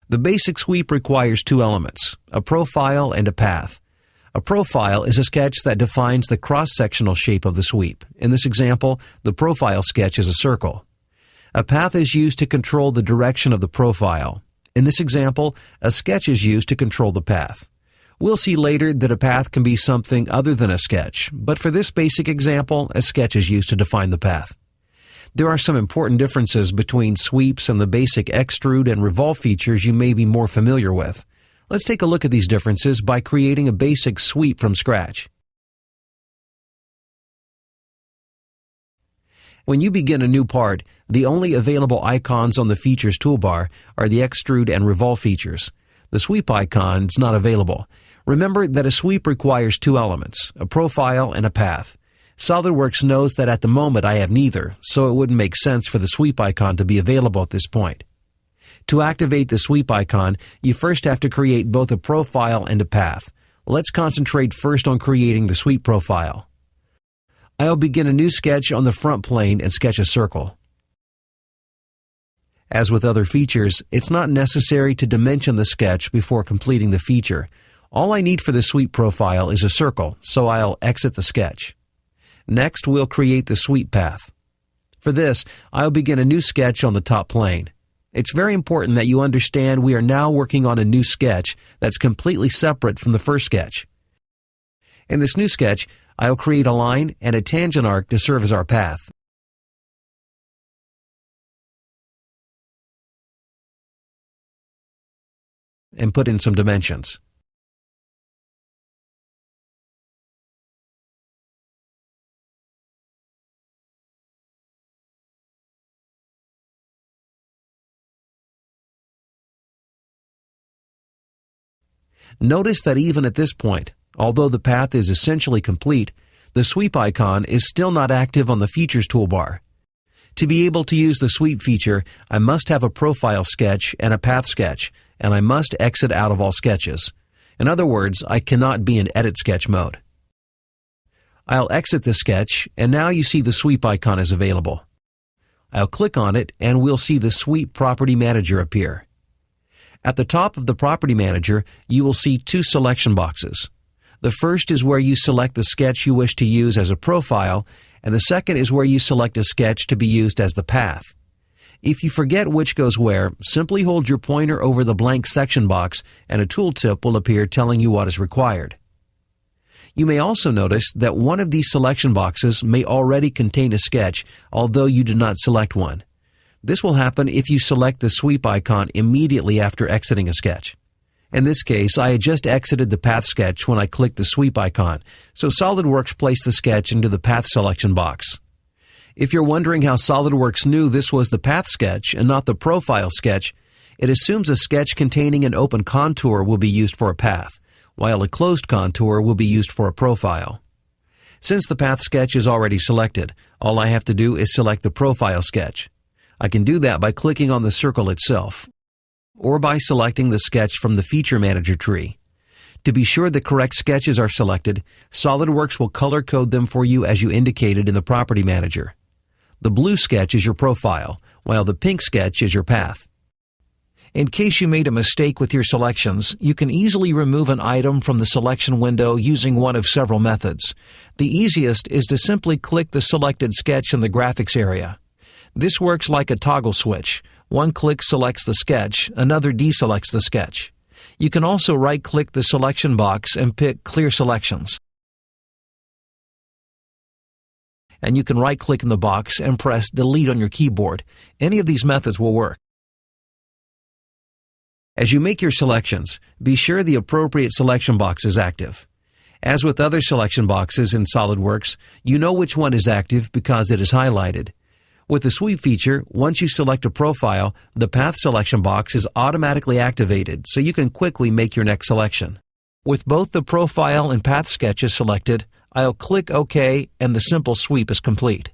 The basic sweep requires two elements, a profile and a path. A profile is a sketch that defines the cross-sectional shape of the sweep. In this example, the profile sketch is a circle. A path is used to control the direction of the profile. In this example, a sketch is used to control the path. We'll see later that a path can be something other than a sketch, but for this basic example, a sketch is used to define the path. There are some important differences between sweeps and the basic extrude and revolve features you may be more familiar with. Let's take a look at these differences by creating a basic sweep from scratch. When you begin a new part, the only available icons on the Features toolbar are the extrude and revolve features. The sweep icon is not available. Remember that a sweep requires two elements, a profile and a path. SolidWorks knows that at the moment I have neither, so it wouldn't make sense for the sweep icon to be available at this point. To activate the sweep icon, you first have to create both a profile and a path. Let's concentrate first on creating the sweep profile. I'll begin a new sketch on the front plane and sketch a circle. As with other features, it's not necessary to dimension the sketch before completing the feature. All I need for the sweep profile is a circle, so I'll exit the sketch. Next, we'll create the sweep path. For this, I'll begin a new sketch on the top plane. It's very important that you understand we are now working on a new sketch that's completely separate from the first sketch. In this new sketch, I'll create a line and a tangent arc to serve as our path. And put in some dimensions. Notice that even at this point, although the path is essentially complete, the sweep icon is still not active on the Features toolbar. To be able to use the sweep feature, I must have a profile sketch and a path sketch, and I must exit out of all sketches. In other words, I cannot be in edit sketch mode. I'll exit the sketch, and now you see the sweep icon is available. I'll click on it, and we'll see the Sweep Property Manager appear. At the top of the Property Manager, you will see two selection boxes. The first is where you select the sketch you wish to use as a profile, and the second is where you select a sketch to be used as the path. If you forget which goes where, simply hold your pointer over the blank section box and a tooltip will appear telling you what is required. You may also notice that one of these selection boxes may already contain a sketch, although you did not select one. This will happen if you select the sweep icon immediately after exiting a sketch. In this case, I had just exited the path sketch when I clicked the sweep icon, so SolidWorks placed the sketch into the path selection box. If you're wondering how SolidWorks knew this was the path sketch and not the profile sketch, it assumes a sketch containing an open contour will be used for a path, while a closed contour will be used for a profile. Since the path sketch is already selected, all I have to do is select the profile sketch. I can do that by clicking on the circle itself, or by selecting the sketch from the Feature Manager tree. To be sure the correct sketches are selected, SolidWorks will color code them for you as you indicated in the Property Manager. The blue sketch is your profile, while the pink sketch is your path. In case you made a mistake with your selections, you can easily remove an item from the selection window using one of several methods. The easiest is to simply click the selected sketch in the graphics area. This works like a toggle switch. One click selects the sketch, another deselects the sketch. You can also right-click the selection box and pick Clear Selections. And you can right-click in the box and press Delete on your keyboard. Any of these methods will work. As you make your selections, be sure the appropriate selection box is active. As with other selection boxes in SolidWorks, you know which one is active because it is highlighted. With the sweep feature, once you select a profile, the path selection box is automatically activated, so you can quickly make your next selection. With both the profile and path sketches selected, I'll click OK and the simple sweep is complete.